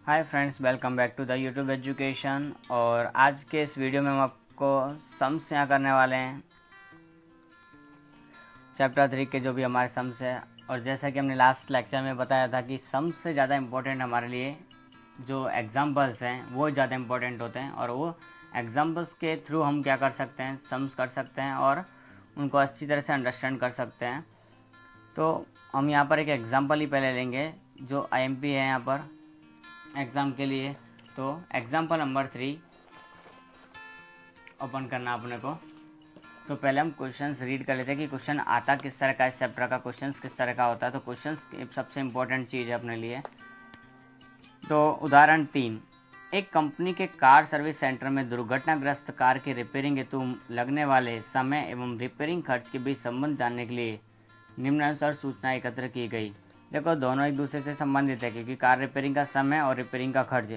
Hi friends, welcome back to the YouTube education. और आज के इस वीडियो में हम आपको सम्स यहाँ करने वाले हैं चैप्टर 3 के जो भी हमारे सम्स है। और जैसा कि हमने लास्ट लेक्चर में बताया था कि सम्स से ज़्यादा इम्पोर्टेंट हमारे लिए जो एग्जाम्पल्स हैं वो ज़्यादा इम्पोर्टेंट होते हैं, और वो एग्जाम्पल्स के थ्रू हम क्या कर सकते हैं, सम्स कर सकते हैं और उनको अच्छी तरह से अंडरस्टैंड कर सकते हैं। तो हम यहाँ पर एक एग्जाम्पल ही पहले लेंगे जो IMP है यहाँ पर एग्ज़ाम के लिए। तो एग्जाम्पल नंबर 3 ओपन करना अपने को। तो पहले हम क्वेश्चंस रीड कर लेते हैं कि क्वेश्चन आता किस तरह का, इस चैप्टर का क्वेश्चंस किस तरह का होता है। तो क्वेश्चंस सबसे इम्पोर्टेंट चीज़ है अपने लिए। तो उदाहरण 3, एक कंपनी के कार सर्विस सेंटर में दुर्घटनाग्रस्त कार की रिपेयरिंग हेतु लगने वाले समय एवं रिपेयरिंग खर्च के बीच संबंध जानने के लिए निम्नानुसार सूचना एकत्र की गई। देखो, दोनों एक दूसरे से संबंधित है क्योंकि कार रिपेयरिंग का समय और रिपेयरिंग का खर्च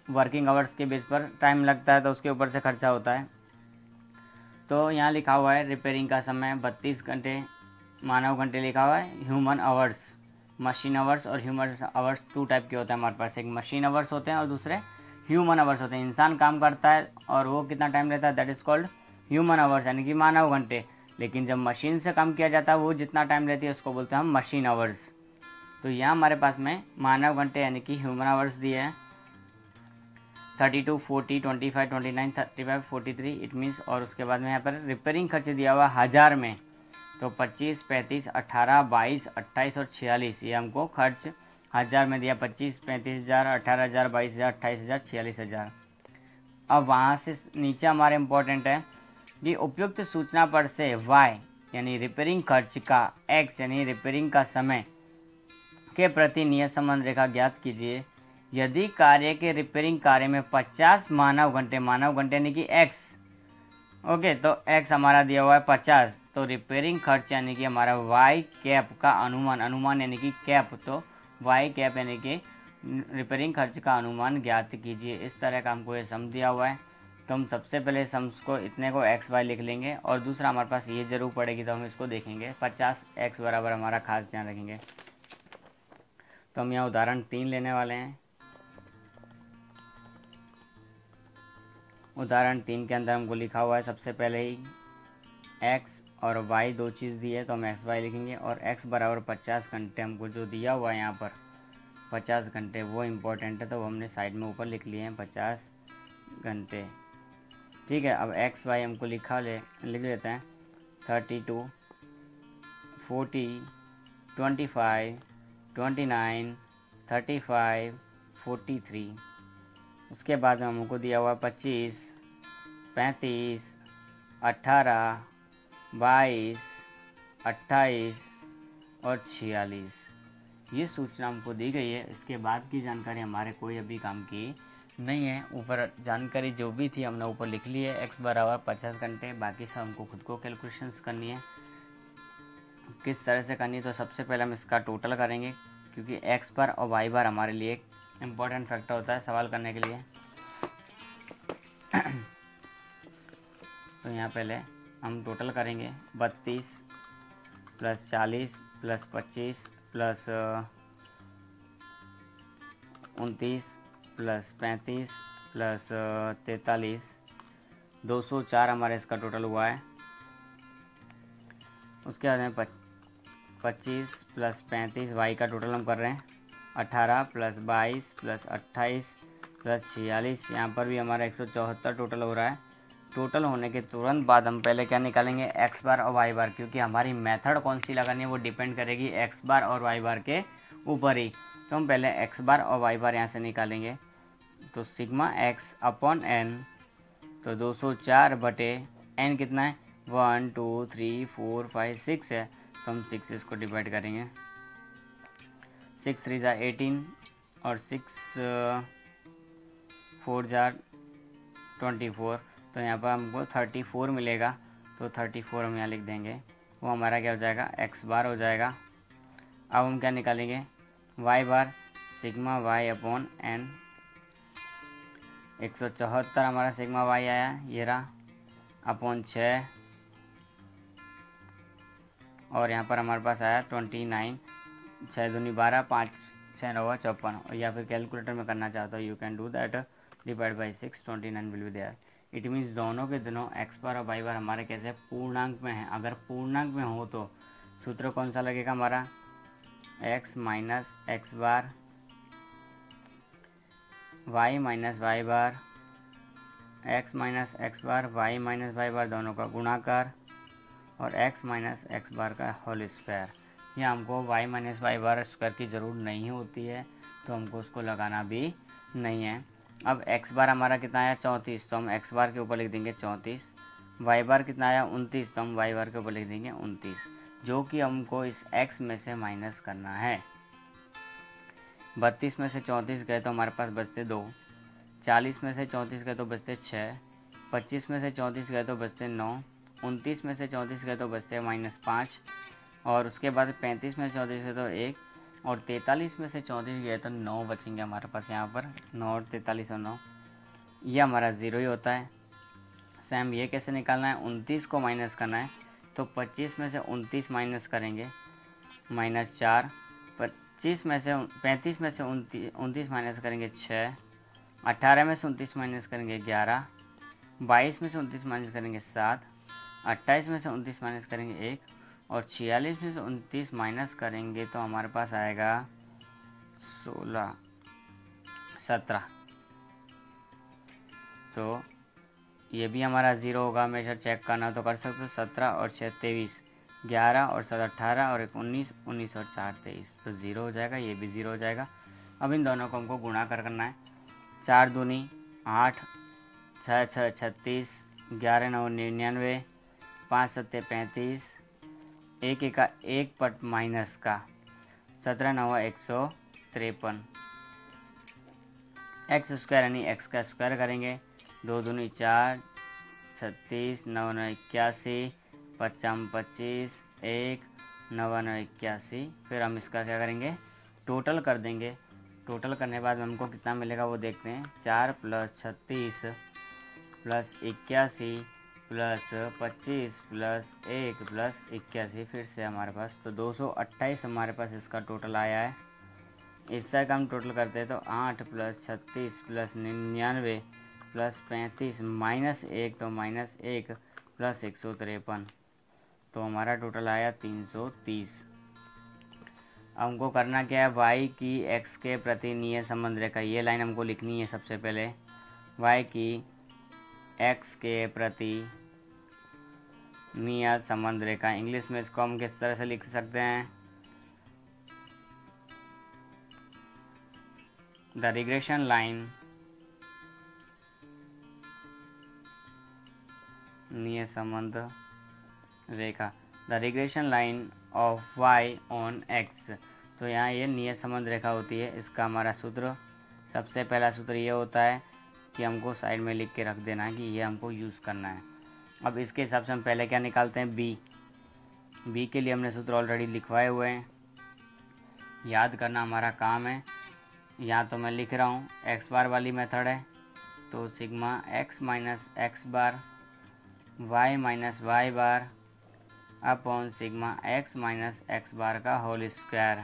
वर्किंग आवर्स के बेस पर टाइम लगता है, तो उसके ऊपर से खर्चा होता है। तो यहाँ लिखा हुआ है रिपेयरिंग का समय 32 घंटे, मानव घंटे लिखा हुआ है, ह्यूमन आवर्स, मशीन आवर्स। और ह्यूमन आवर्स 2 टाइप के होते हैं हमारे पास, एक मशीन आवर्स होते हैं और दूसरे ह्यूमन आवर्स होते हैं। इंसान काम करता है और वो कितना टाइम लेता है, that is called human hours, यानी कि मानव घंटे। लेकिन जब मशीन से काम किया जाता है वो जितना टाइम लेती है उसको बोलते हैं हम मशीन आवर्स। तो यहाँ हमारे पास में मानव घंटे यानी कि ह्यूमन आवर्स दिए हैं 32, 40, 25, 29, 35, 43 इट मीन्स। और उसके बाद में यहाँ पर रिपेयरिंग खर्च दिया हुआ हज़ार में, तो 25, 35, 18, 22, 28 और 46 ये हमको खर्च हज़ार में दिया। 25, 35,000, 18,000, 22,000, 28,000, 46,000। अब वहाँ से नीचे हमारे इम्पोर्टेंट है कि उपयुक्त सूचना पर से y यानी रिपेयरिंग खर्च का x यानी रिपेयरिंग का समय के प्रति नियत संबंध रेखा ज्ञात कीजिए। यदि कार्य के रिपेयरिंग कार्य में 50 मानव घंटे यानी कि x, ओके, तो x हमारा दिया हुआ है 50, तो रिपेयरिंग खर्च यानी कि हमारा y कैप का अनुमान यानी कि कैप, तो y कैप यानी कि रिपेयरिंग खर्च का अनुमान ज्ञात कीजिए। इस तरह का हमको ये सम दिया हुआ है। तो हम सबसे पहले सम्स को इतने को एक्स वाई लिख लेंगे, और दूसरा हमारे पास ये जरूर पड़ेगी तो हम इसको देखेंगे। 50x बराबर हमारा खास ध्यान रखेंगे। तो हम यहाँ उदाहरण 3 लेने वाले हैं। उदाहरण 3 के अंदर हमको लिखा हुआ है सबसे पहले ही x और y दो चीज़ दी है, तो हम एक्स वाई लिखेंगे। और x बराबर 50 घंटे हमको जो दिया हुआ है यहाँ पर 50 घंटे वो इम्पोर्टेंट है, तो वो हमने साइड में ऊपर लिख लिए हैं 50 घंटे। ठीक है, अब एक्स वाई हमको लिख लेते हैं 32, 40, 25, 29, 35, 43। उसके बाद में हमको दिया हुआ 25, 35, 18, 22, 28 और 46 ये सूचना हमको दी गई है। इसके बाद की जानकारी हमारे कोई अभी काम की नहीं है। ऊपर जानकारी जो भी थी हमने ऊपर लिख ली है। x बराबर 50 घंटे, बाकी सब हमको खुद को कैलकुलेशंस करनी है। किस तरह से करनी है, तो सबसे पहले हम इसका टोटल करेंगे क्योंकि x बार और y बार हमारे लिए एक इम्पॉर्टेंट फैक्टर होता है सवाल करने के लिए। तो यहाँ पहले हम टोटल करेंगे 32 + 40 + 25 + 29 + 35 + 43, 204 हमारा इसका टोटल हुआ है। उसके बाद में 25 + 35 y का टोटल हम कर रहे हैं 18 + 22 + 28 + 46, यहाँ पर भी हमारा 174 टोटल हो रहा है। टोटल होने के तुरंत बाद हम पहले क्या निकालेंगे, x बार और y बार, क्योंकि हमारी मेथड कौन सी लगानी है वो डिपेंड करेगी x बार और y बार के ऊपर ही। तो हम पहले x बार और y बार यहाँ से निकालेंगे। तो सिग्मा x अपॉन n, तो 204 बटे n कितना है, 1 2 3 4 5 6 है, तो हम 6 से इसको डिवाइड करेंगे। 6 3 = 18 और 6 4 = 24, तो यहाँ पर हमको 34 मिलेगा। तो 34 हम यहाँ लिख देंगे, वो हमारा क्या हो जाएगा, x बार हो जाएगा। अब हम क्या निकालेंगे, y बार, सिग्मा y अपॉन n। 174 हमारा सिग्मा y आया, ये रहा, अपॉन 6, और यहाँ पर हमारे पास आया 29, 6 दूनी 12, 5 6 9 54, या फिर कैलकुलेटर में करना चाहते हो you can do that, divide by 6, 29 will be there. It means दोनों के दोनों एक्स बार और वाई बार हमारे कैसे पूर्णांक में हैं। अगर पूर्णांक में हो तो सूत्र कौन सा लगेगा हमारा, एक्स माइनस एक्स बार वाई माइनस वाई बार, एक्स माइनस एक्स बार वाई माइनस वाई बार दोनों का गुणाकार, और एक्स माइनस एक्स बार का होल स्क्वायर। या हमको y minus y bar square की ज़रूरत नहीं होती है, तो हमको उसको लगाना भी नहीं है। अब एक्स बार हमारा कितना आया 34, तो हम एक्स बार के ऊपर लिख देंगे 34। वाई बार कितना आया 29, तो हम वाई बार के ऊपर लिख देंगे 29, जो कि हमको इस एक्स में से माइनस करना है। 32 में से 34 गए तो हमारे पास बचते 2, 40 में से 34 गए तो बचते 6, 25 में से 34 गए तो बचते 9, 29 में से 34 गए तो बचते -5, और उसके बाद 35 में से 34 गए तो 1, और 43 में से 34 गए तो 9 बचेंगे हमारे पास यहाँ पर। 9 और 43 और 9, ये हमारा 0 ही होता है। सेम ये कैसे निकालना है, 29 को माइनस करना है, तो 25 में से 29 माइनस करेंगे -4, 35 में से 29 माइनस करेंगे 6, 18 में से 29 माइनस करेंगे 11, 22 में से 29 माइनस करेंगे 7, 28 में से 29 माइनस करेंगे 1, और 46 में से 29 माइनस करेंगे तो हमारे पास आएगा 16 17। तो ये भी हमारा 0 होगा। हमेशा चेक करना तो कर सकते हो। 17 और 6 23, 11 और 7 18, और 1 19, 19 और 4 23, तो 0 हो जाएगा। ये भी 0 हो जाएगा। अब इन दोनों को हमको गुणा करना है। 4 दूनी 8, 6 6 36, 11 9 99, 5 7 35, 1 1 1 पट माइनस का 17 9 153, एक्स स्क्वायर यानी एक्स का स्क्वायर करेंगे। 2 दूनी 4, 36, 9 9 81, 55 25, 1 9 9 81। फिर हम इसका क्या करेंगे, टोटल कर देंगे। टोटल करने के बाद हमको कितना मिलेगा वो देखते हैं। 4 + 36 + 81 + 25 + 1 + 81, फिर से हमारे पास तो 228 हमारे पास इसका टोटल आया है। इससे का हम टोटल करते हैं तो 8 + 36 + 99 + 35 -1, तो -1 + 153, तो हमारा टोटल आया 330। अब हमको करना क्या है, y की x के प्रति नियत संबंध रेखा, ये लाइन हमको लिखनी है सबसे पहले। y की x के प्रति नियत संबंध रेखा, इंग्लिश में इसको हम किस तरह से लिख सकते हैं, द रिग्रेशन लाइन नियत संबंध रेखा, the regression line of y on x। तो यहाँ ये नियत संबंध रेखा होती है। इसका हमारा सूत्र, सबसे पहला सूत्र ये होता है कि हमको साइड में लिख के रख देना है कि ये हमको यूज़ करना है। अब इसके हिसाब से हम पहले क्या निकालते हैं, b के लिए हमने सूत्र ऑलरेडी लिखवाए हुए हैं, याद करना हमारा काम है। यहाँ तो मैं लिख रहा हूँ, एक्स बार वाली मेथड है, तो sigma x minus x bar y minus y bar upon sigma x minus x bar का whole square.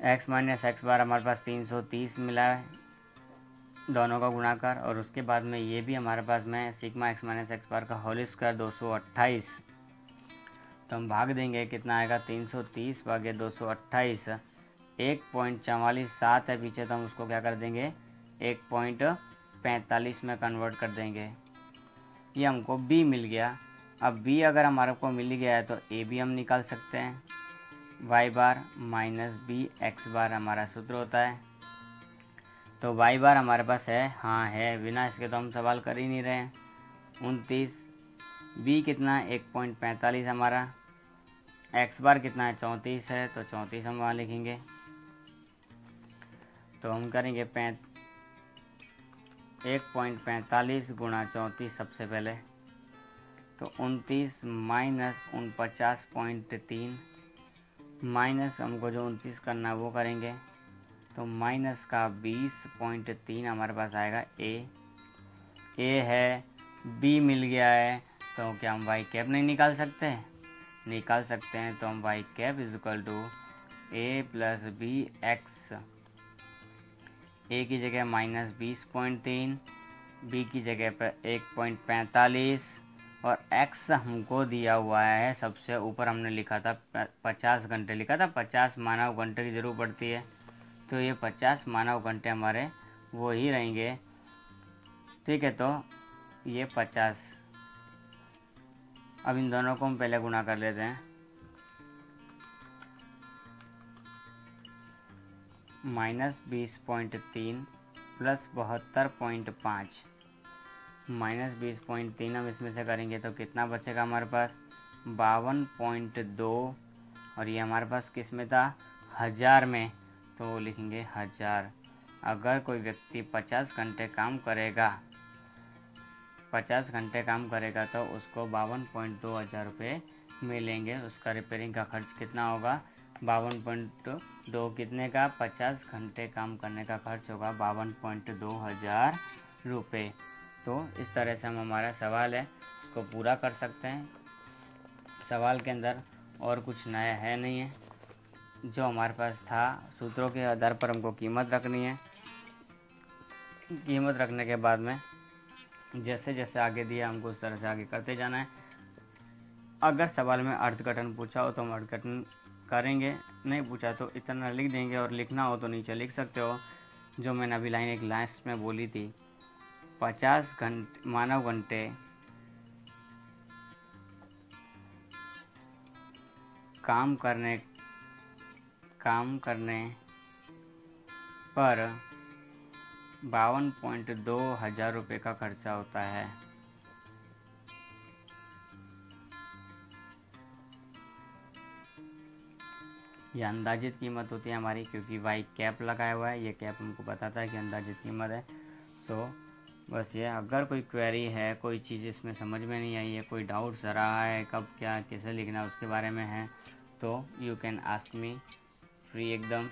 x minus x bar हमारे पास 330 मिला है, दोनों का गुणाकार, और उसके बाद में ये भी हमारे पास में sigma x minus x bar का होल स्क्वायर 228। तो हम भाग देंगे, कितना आएगा 330 भागे 228, 1.447 है पीछे, तो हम उसको क्या कर देंगे 1.45 में कन्वर्ट कर देंगे। ये हमको b मिल गया। अब b अगर हमारे को मिल गया है तो a भी हम निकाल सकते हैं, y बार माइनस b एक्स बार हमारा सूत्र होता है। तो y बार हमारे पास है, हाँ है, बिना इसके तो हम सवाल कर ही नहीं रहे हैं। 29, b कितना है 1.45 हमारा, x बार कितना है 34 है, तो 34 हम वहाँ लिखेंगे। तो हम करेंगे 1.45 गुणा 34 सबसे पहले, तो 29 माइनस 49.3, माइनस हमको जो 29 करना है वो करेंगे, तो माइनस का 20.3 हमारे पास आएगा। ए है, बी मिल गया है, तो क्या हम वाई कैप नहीं निकाल सकते हैं? निकाल सकते हैं। तो हम y cap is equal to a plus b x, a की जगह -20.3, बी की जगह पर 1.45 और एक्स हमको दिया हुआ है सबसे ऊपर हमने लिखा था 50 घंटे लिखा था, 50 मानव घंटे की ज़रूरत पड़ती है, तो ये 50 मानव घंटे हमारे वो ही रहेंगे। ठीक है, तो ये 50, अब इन दोनों को हम पहले गुणा कर लेते हैं। -20.3 प्लस 72.5, -20.3 हम इसमें से करेंगे तो कितना बचेगा हमारे पास 52.2, और ये हमारे पास किस में था, 1000 में, तो लिखेंगे 1000। अगर कोई व्यक्ति 50 घंटे काम करेगा, 50 घंटे काम करेगा तो उसको 52.2 हज़ार रुपये मिलेंगे। उसका रिपेयरिंग का खर्च कितना होगा, 52.2 कितने का, 50 घंटे काम करने का खर्च होगा 52.2 हज़ार रुपये। तो इस तरह से हम हमारा सवाल है उसको पूरा कर सकते हैं। सवाल के अंदर और कुछ नया है नहीं है, जो हमारे पास था सूत्रों के आधार पर हमको कीमत रखनी है। कीमत रखने के बाद में जैसे जैसे आगे दिया हमको उस तरह से आगे करते जाना है। अगर सवाल में अर्थघटन पूछा हो तो हम अर्थघटन करेंगे, नहीं पूछा तो इतना लिख देंगे, और लिखना हो तो नीचे लिख सकते हो। जो मैंने अभी लाइन एक लास्ट में बोली थी, 50 घंटे मानव घंटे काम करने पर 52.2 हज़ार रुपये का खर्चा होता है। ये अंदाजित कीमत होती है हमारी, क्योंकि वाई कैप लगाया हुआ है, ये कैप हमको बताता है कि अंदाजित कीमत है। तो बस ये, अगर कोई क्वेरी है, कोई चीज़ इसमें समझ में नहीं आई है, कोई डाउट्स आ रहा है कब क्या कैसे लिखना उसके बारे में है, तो you can ask me free एकदम।